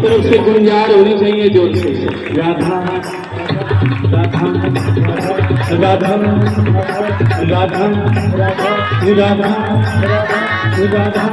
तरफ से गुंजार होनी चाहिए जोर से। राधा राधा राधा राधा राधा राधा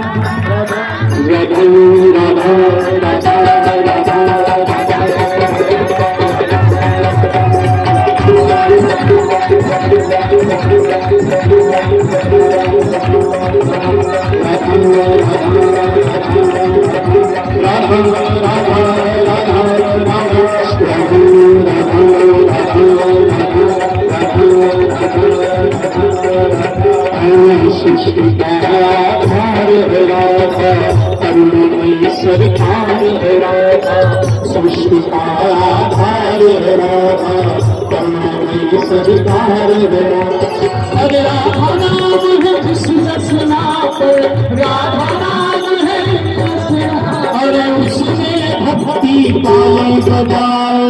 सरकार सरकार अरे राधा नाम है किसी रचना पर, राधा नाम है अरे उसमें भक्ति पाए बजाओ।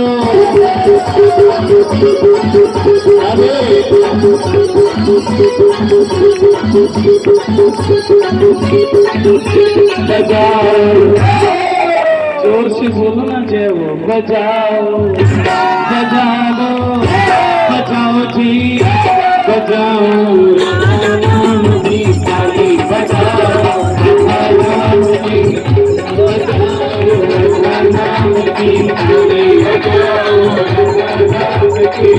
अरे बजाओ, जोर से बोलो ना जय वो। बजाओ बजाओ बजाओ जी बजाओ, नाम की ताली बजाओ, नाम की ताली बजाओ, नाम की